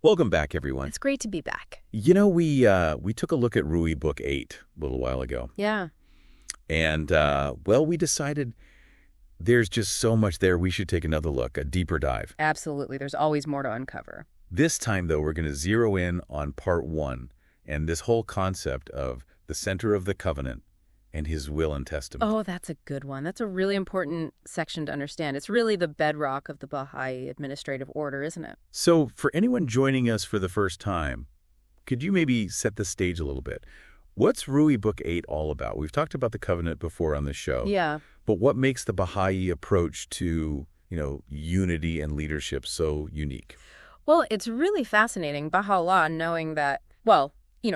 Welcome back, everyone. It's great to be back. You know, we took a look at Ruhi Book 8 a little while ago. Yeah. And, we decided there's just so much there we should take another look, a deeper dive. Absolutely. There's always more to uncover. This time, though, we're going to zero in on part 1 and this whole concept of the center of the covenant and his will and testament. Oh, that's a good one. That's a really important section to understand. It's really the bedrock of the Baha'i administrative order, isn't it? So for anyone joining us for the first time, could you maybe set the stage a little bit? What's Ruhi Book 8 all about? We've talked about the covenant before on this show. Yeah. But what makes the Baha'i approach to, unity and leadership so unique? Well, it's really fascinating, Bahá'u'lláh, knowing that,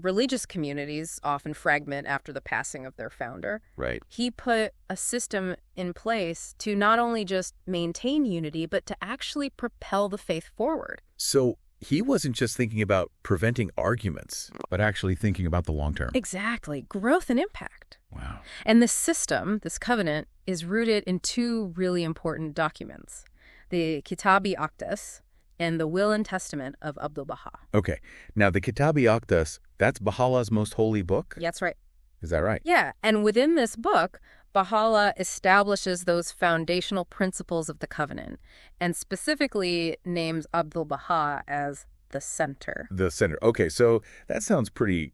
religious communities often fragment after the passing of their founder. Right. He put a system in place to not only just maintain unity, but to actually propel the faith forward. So he wasn't just thinking about preventing arguments, but actually thinking about the long term. Exactly. Growth and impact. Wow. And this system, this covenant, is rooted in two really important documents, the Kitab-i Aqdas and the Will and Testament of Abdu'l-Bahá. Okay. Now, the Kitab-i Aqdas, that's Baha'u'llah's most holy book? That's right. Is that right? Yeah. And within this book, Baha'u'lláh establishes those foundational principles of the covenant and specifically names Abdu'l-Bahá as the center. The center. Okay, so that sounds pretty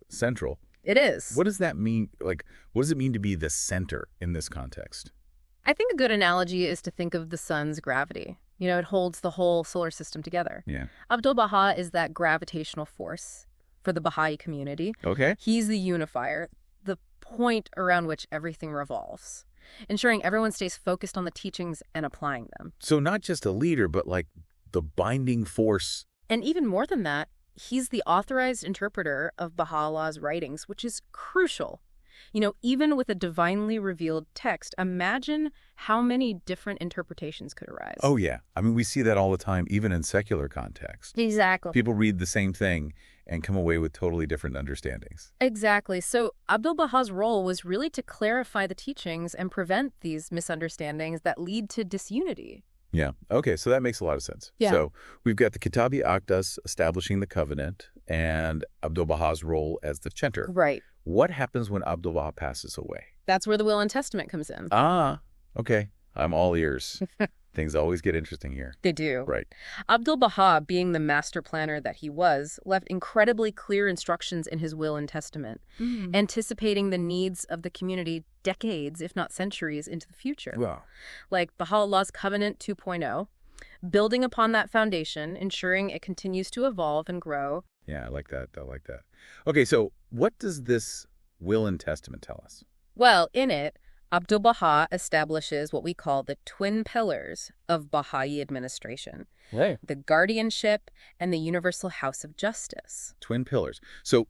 central. It is. What does that mean? What does it mean to be the center in this context? I think a good analogy is to think of the sun's gravity. It holds the whole solar system together. Yeah. Abdu'l-Bahá is that gravitational force for the Baha'i community. Okay. He's the unifier, the point around which everything revolves, ensuring everyone stays focused on the teachings and applying them. So not just a leader, but like the binding force. And even more than that, he's the authorized interpreter of Baha'u'llah's writings, which is crucial. Even with a divinely revealed text, imagine how many different interpretations could arise. Oh, yeah. I mean, we see that all the time, even in secular context. Exactly. People read the same thing and come away with totally different understandings. Exactly. So Abdu'l-Bahā's role was really to clarify the teachings and prevent these misunderstandings that lead to disunity. Yeah. Okay, so that makes a lot of sense. Yeah. So we've got the Kitab-i Aqdas establishing the covenant and Abdu'l-Bahā's role as the center. Right. What happens when Abdu'l-Bahá passes away? That's where the Will and Testament comes in. Ah, okay. I'm all ears. Things always get interesting here. They do. Right. Abdu'l-Bahá, being the master planner that he was, left incredibly clear instructions in his Will and Testament, anticipating the needs of the community decades, if not centuries, into the future. Wow. Like Baha'u'llah's Covenant 2.0, building upon that foundation, ensuring it continues to evolve and grow. Yeah, I like that. Okay, so what does this Will and Testament tell us? Well, in it, Abdu'l-Bahá establishes what we call the twin pillars of Baha'i administration, Right. the guardianship and the universal house of justice. Twin pillars. So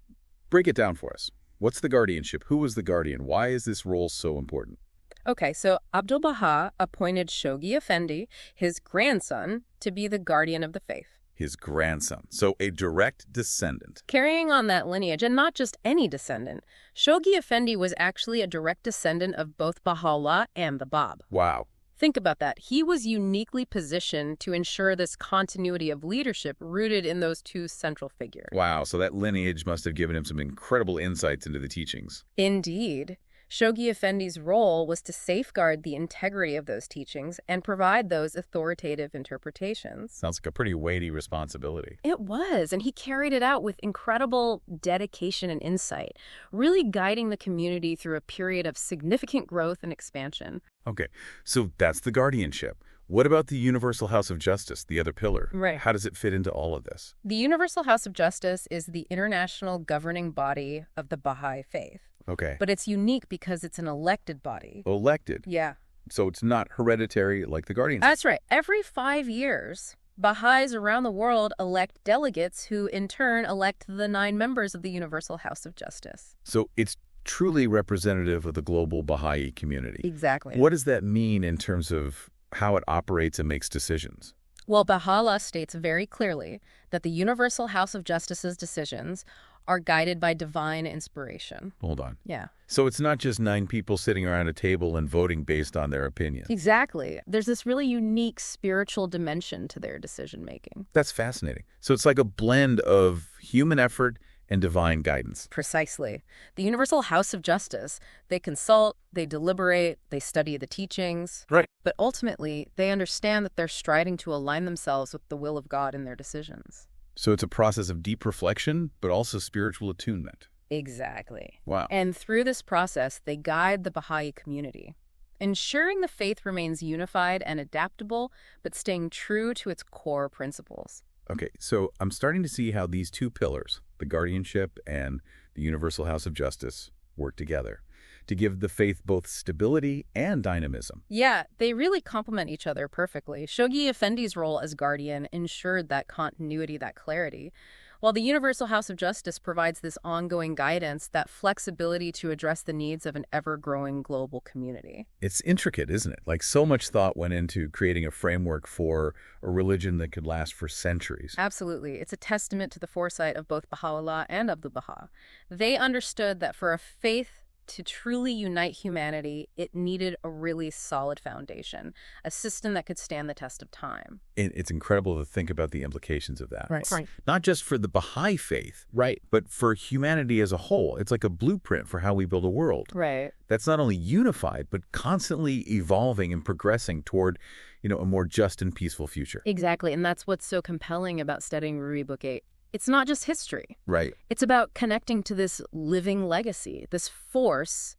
break it down for us. What's the guardianship? Who was the guardian? Why is this role so important? Okay, so Abdu'l-Bahá appointed Shoghi Effendi, his grandson, to be the guardian of the faith. His grandson. So a direct descendant. Carrying on that lineage, and not just any descendant, Shoghi Effendi was actually a direct descendant of both Baha'u'lláh and the Bab. Wow. Think about that. He was uniquely positioned to ensure this continuity of leadership rooted in those two central figures. Wow, so that lineage must have given him some incredible insights into the teachings. Indeed. Shoghi Effendi's role was to safeguard the integrity of those teachings and provide those authoritative interpretations. Sounds like a pretty weighty responsibility. It was, and he carried it out with incredible dedication and insight, really guiding the community through a period of significant growth and expansion. Okay, so that's the guardianship. What about the Universal House of Justice, the other pillar? Right. How does it fit into all of this? The Universal House of Justice is the international governing body of the Baha'i Faith. Okay. But it's unique because it's an elected body. Elected. Yeah. So it's not hereditary like the guardianship. That's right. Every 5 years, Baha'is around the world elect delegates who in turn elect the 9 members of the Universal House of Justice. So it's truly representative of the global Baha'i community. Exactly. What does that mean in terms of how it operates and makes decisions? Well, Baha'u'lláh states very clearly that the Universal House of Justice's decisions are guided by divine inspiration. Hold on. Yeah. So it's not just 9 people sitting around a table and voting based on their opinion. Exactly. There's this really unique spiritual dimension to their decision-making. That's fascinating. So it's like a blend of human effort and divine guidance. Precisely. The Universal House of Justice, they consult, they deliberate, they study the teachings. Right. But ultimately, they understand that they're striving to align themselves with the will of God in their decisions. So it's a process of deep reflection, but also spiritual attunement. Exactly. Wow. And through this process, they guide the Baha'i community, ensuring the faith remains unified and adaptable, but staying true to its core principles. Okay, so I'm starting to see how these 2 pillars, the guardianship and the Universal House of Justice, work together to give the faith both stability and dynamism. Yeah, they really complement each other perfectly. Shoghi Effendi's role as guardian ensured that continuity, that clarity, while the Universal House of Justice provides this ongoing guidance, that flexibility to address the needs of an ever-growing global community. It's intricate, isn't it? Like so much thought went into creating a framework for a religion that could last for centuries. Absolutely. It's a testament to the foresight of both Baha'u'lláh and Abdu'l-Bahá. They understood that for a faith to truly unite humanity, it needed a really solid foundation, a system that could stand the test of time. And it's incredible to think about the implications of that. Right. Not just for the Baha'i faith, Right. but for humanity as a whole. It's like a blueprint for how we build a world Right. that's not only unified, but constantly evolving and progressing toward, a more just and peaceful future. Exactly. And that's what's so compelling about studying Ruhi Book 8. It's not just history. Right. It's about connecting to this living legacy, this force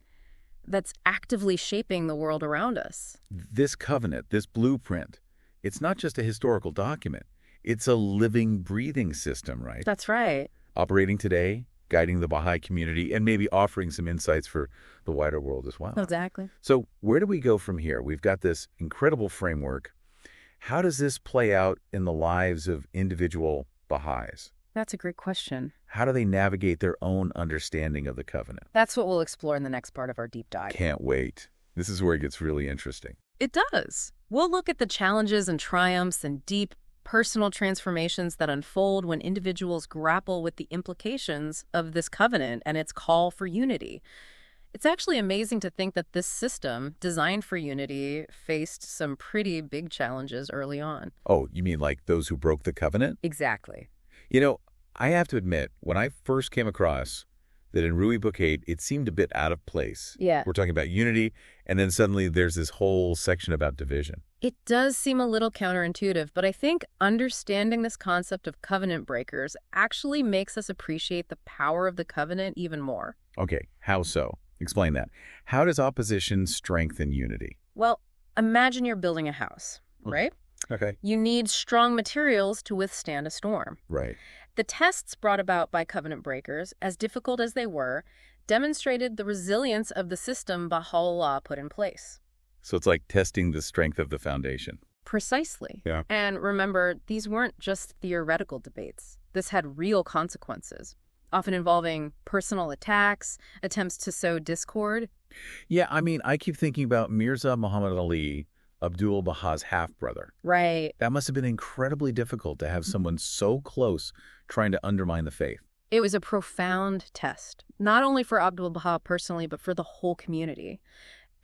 that's actively shaping the world around us. This covenant, this blueprint, it's not just a historical document. It's a living, breathing system, right? That's right. Operating today, guiding the Baha'i community, and maybe offering some insights for the wider world as well. Exactly. So where do we go from here? We've got this incredible framework. How does this play out in the lives of individual Baha'is? That's a great question. How do they navigate their own understanding of the covenant? That's what we'll explore in the next part of our deep dive. Can't wait. This is where it gets really interesting. It does. We'll look at the challenges and triumphs and deep personal transformations that unfold when individuals grapple with the implications of this covenant and its call for unity. It's actually amazing to think that this system, designed for unity, faced some pretty big challenges early on. Oh, you mean like those who broke the covenant? Exactly. I have to admit, when I first came across that in Ruhi Book 8, it seemed a bit out of place. Yeah. We're talking about unity, and then suddenly there's this whole section about division. It does seem a little counterintuitive, but I think understanding this concept of covenant breakers actually makes us appreciate the power of the covenant even more. Okay, how so? Explain that. How does opposition strengthen unity? Well, imagine you're building a house, right? Okay. You need strong materials to withstand a storm. Right. The tests brought about by covenant breakers, as difficult as they were, demonstrated the resilience of the system Baha'u'lláh put in place. So it's like testing the strength of the foundation. Precisely. Yeah. And remember, these weren't just theoretical debates. This had real consequences, often involving personal attacks, attempts to sow discord. Yeah, I keep thinking about Mirza Muhammad Ali, Abdu'l-Bahá's half-brother. Right. That must have been incredibly difficult to have someone so close trying to undermine the faith. It was a profound test, not only for Abdu'l-Bahá personally, but for the whole community.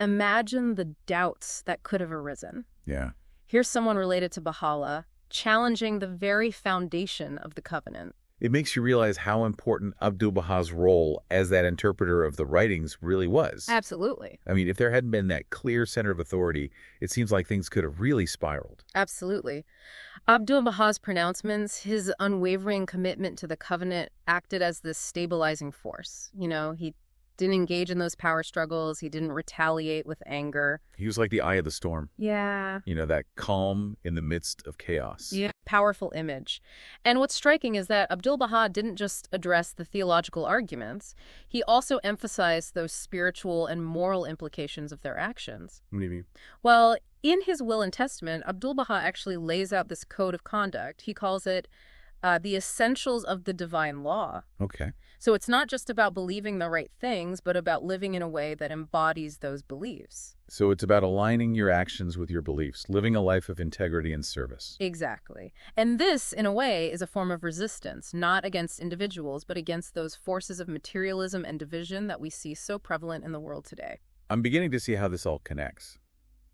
Imagine the doubts that could have arisen. Yeah. Here's someone related to Baha'u'lláh challenging the very foundation of the covenant. It makes you realize how important Abdu'l-Bahá's role as that interpreter of the writings really was. Absolutely. If there hadn't been that clear center of authority, it seems like things could have really spiraled. Absolutely. Abdu'l-Bahá's pronouncements, his unwavering commitment to the covenant acted as this stabilizing force. He didn't engage in those power struggles. He didn't retaliate with anger. He was like the eye of the storm. Yeah. That calm in the midst of chaos. Yeah. Powerful image. And what's striking is that Abdu'l-Bahá didn't just address the theological arguments. He also emphasized those spiritual and moral implications of their actions. What do you mean? Well, in his will and testament, Abdu'l-Bahá actually lays out this code of conduct. He calls it the essentials of the divine law. Okay. So it's not just about believing the right things, but about living in a way that embodies those beliefs. So it's about aligning your actions with your beliefs, living a life of integrity and service. Exactly. And this, in a way, is a form of resistance, not against individuals, but against those forces of materialism and division that we see so prevalent in the world today. I'm beginning to see how this all connects.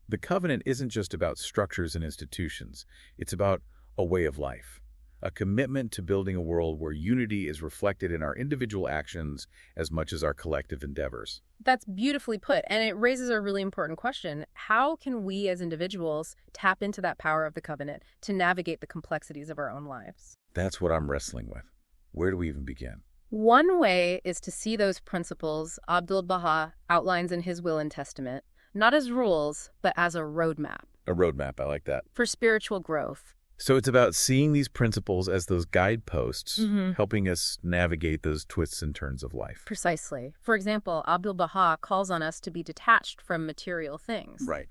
The covenant isn't just about structures and institutions. It's about a way of life, a commitment to building a world where unity is reflected in our individual actions as much as our collective endeavors. That's beautifully put, and it raises a really important question. How can we as individuals tap into that power of the covenant to navigate the complexities of our own lives? That's what I'm wrestling with. Where do we even begin? One way is to see those principles Abdu'l-Bahá outlines in his will and testament, not as rules, but as a roadmap. A roadmap, I like that. For spiritual growth. So it's about seeing these principles as those guideposts, Mm-hmm. helping us navigate those twists and turns of life. Precisely. For example, Abdu'l-Bahá calls on us to be detached from material things. Right.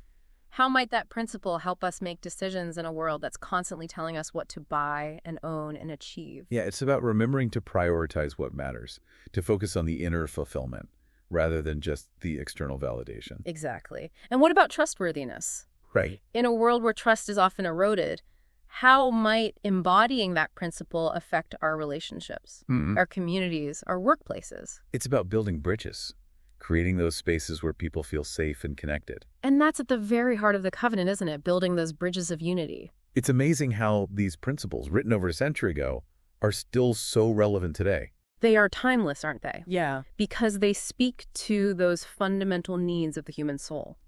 How might that principle help us make decisions in a world that's constantly telling us what to buy and own and achieve? Yeah, it's about remembering to prioritize what matters, to focus on the inner fulfillment rather than just the external validation. Exactly. And what about trustworthiness? Right. In a world where trust is often eroded, how might embodying that principle affect our relationships, our communities, our workplaces? It's about building bridges, creating those spaces where people feel safe and connected. And that's at the very heart of the covenant, isn't it? Building those bridges of unity. It's amazing how these principles, written over a century ago, are still so relevant today. They are timeless, aren't they? Yeah. Because they speak to those fundamental needs of the human soul.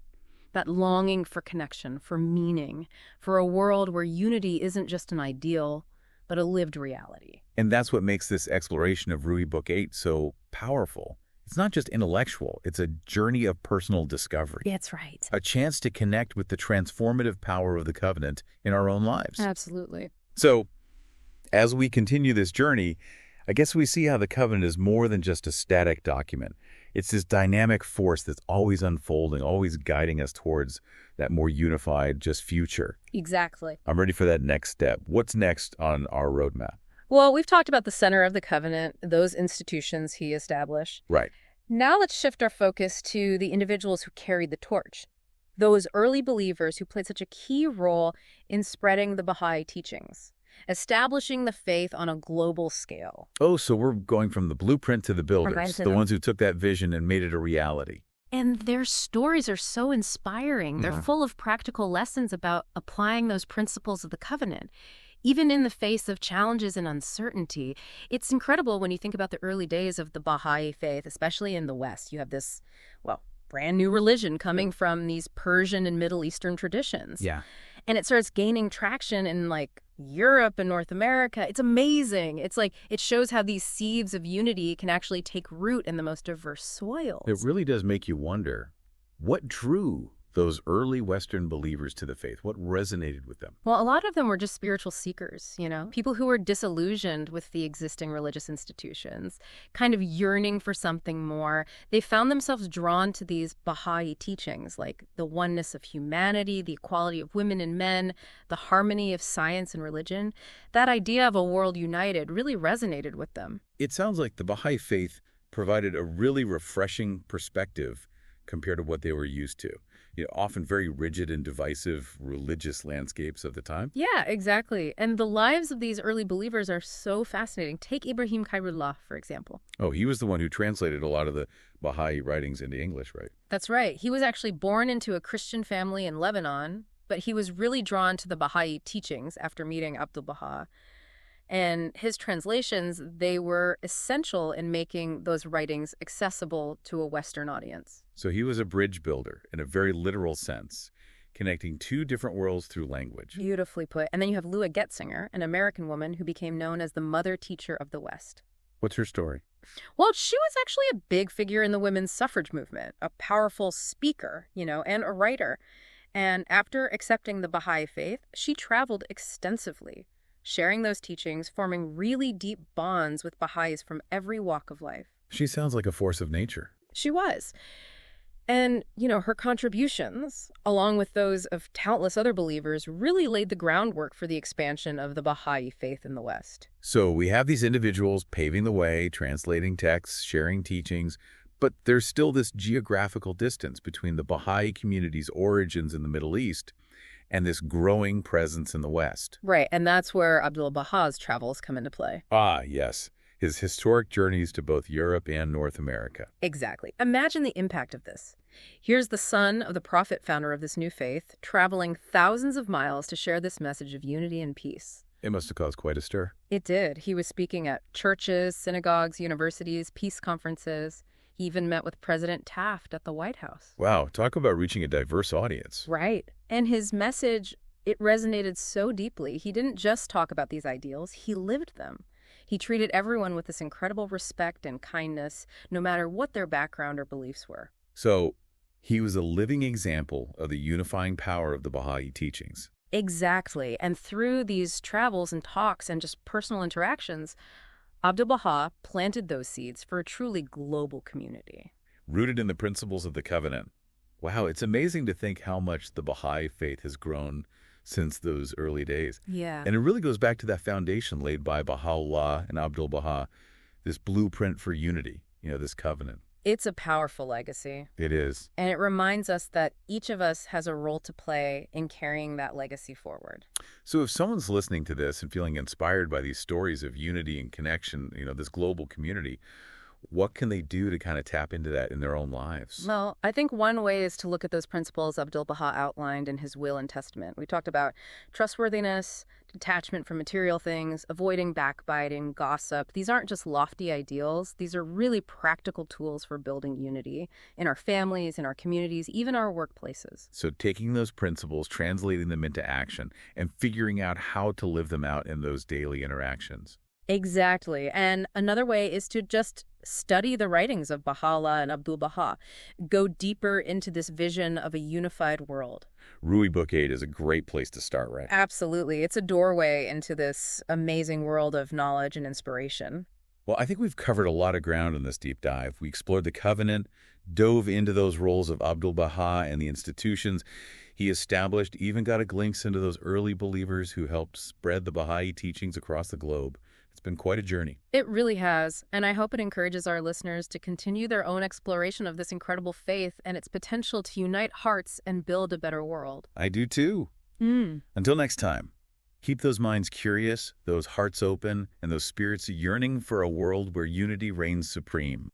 That longing for connection, for meaning, for a world where unity isn't just an ideal, but a lived reality. And that's what makes this exploration of Ruhi Book 8 so powerful. It's not just intellectual, it's a journey of personal discovery. That's right. A chance to connect with the transformative power of the covenant in our own lives. Absolutely. So, as we continue this journey, I guess we see how the covenant is more than just a static document. It's this dynamic force that's always unfolding, always guiding us towards that more unified, just future. Exactly. I'm ready for that next step. What's next on our roadmap? Well, we've talked about the center of the covenant, those institutions he established. Right. Now let's shift our focus to the individuals who carried the torch. Those early believers who played such a key role in spreading the Baha'i teachings, establishing the faith on a global scale. Oh, so we're going from the blueprint to the builders, Right to the them. ones who took that vision and made it a reality. And their stories are so inspiring. They're full of practical lessons about applying those principles of the covenant. Even in the face of challenges and uncertainty, it's incredible when you think about the early days of the Baha'i Faith, especially in the West. You have this, well, brand new religion coming from these Persian and Middle Eastern traditions. Yeah. And it starts gaining traction in like Europe and North America. It's amazing. It's like it shows how these seeds of unity can actually take root in the most diverse soils. It really does make you wonder, what drew those early Western believers to the faith? What resonated with them? Well, a lot of them were just spiritual seekers, you know, people who were disillusioned with the existing religious institutions, kind of yearning for something more. They found themselves drawn to these Baha'i teachings, like the oneness of humanity, the equality of women and men, the harmony of science and religion. That idea of a world united really resonated with them. It sounds like the Baha'i Faith provided a really refreshing perspective compared to what they were used to. You know, often very rigid and divisive religious landscapes of the time. Yeah, exactly. And the lives of these early believers are so fascinating. Take Ibrahim Khairullah, for example. Oh, he was the one who translated a lot of the Baha'i writings into English, right? That's right. He was actually born into a Christian family in Lebanon, but he was really drawn to the Baha'i teachings after meeting Abdu'l-Bahá. And his translations, they were essential in making those writings accessible to a Western audience. So he was a bridge builder in a very literal sense, connecting two different worlds through language. Beautifully put. And then you have Lua Getzinger, an American woman who became known as the mother teacher of the West. What's her story? Well, she was actually a big figure in the women's suffrage movement, a powerful speaker, you know, and a writer. And after accepting the Baha'i Faith, she traveled extensively, sharing those teachings, forming really deep bonds with Baha'is from every walk of life. She sounds like a force of nature. She was. And, her contributions, along with those of countless other believers, really laid the groundwork for the expansion of the Baha'i faith in the West. So we have these individuals paving the way, translating texts, sharing teachings, but there's still this geographical distance between the Baha'i community's origins in the Middle East and this growing presence in the West. Right, and that's where Abdu'l-Bahā's travels come into play. Ah, yes, his historic journeys to both Europe and North America. Exactly. Imagine the impact of this. Here's the son of the prophet founder of this new faith, traveling thousands of miles to share this message of unity and peace. It must have caused quite a stir. It did. He was speaking at churches, synagogues, universities, peace conferences. He even met with President Taft at the White House. Wow, talk about reaching a diverse audience. Right. And his message, it resonated so deeply. He didn't just talk about these ideals, he lived them. He treated everyone with this incredible respect and kindness, no matter what their background or beliefs were. So, he was a living example of the unifying power of the Baha'i teachings. Exactly. And through these travels and talks and just personal interactions, Abdu'l-Bahá planted those seeds for a truly global community. Rooted in the principles of the covenant. Wow, it's amazing to think how much the Baha'i faith has grown since those early days. Yeah. And it really goes back to that foundation laid by Bahá'u'lláh and Abdu'l-Bahá, this blueprint for unity, this covenant. It's a powerful legacy. It is. And it reminds us that each of us has a role to play in carrying that legacy forward. So if someone's listening to this and feeling inspired by these stories of unity and connection, this global community, what can they do to kind of tap into that in their own lives? Well, I think one way is to look at those principles Abdu'l-Bahá outlined in his will and testament. We talked about trustworthiness, detachment from material things, avoiding backbiting, gossip. These aren't just lofty ideals. These are really practical tools for building unity in our families, in our communities, even our workplaces. So taking those principles, translating them into action, and figuring out how to live them out in those daily interactions. Exactly. And another way is to just study the writings of Baha'u'lláh and Abdu'l-Bahá. Go deeper into this vision of a unified world. Ruhi Book 8 is a great place to start, right? Absolutely. It's a doorway into this amazing world of knowledge and inspiration. Well, I think we've covered a lot of ground in this deep dive. We explored the covenant, dove into those roles of Abdu'l-Bahá and the institutions he established, even got a glimpse into those early believers who helped spread the Baha'i teachings across the globe. It's been quite a journey. It really has, and I hope it encourages our listeners to continue their own exploration of this incredible faith and its potential to unite hearts and build a better world. I do too. Until next time, keep those minds curious, those hearts open, and those spirits yearning for a world where unity reigns supreme.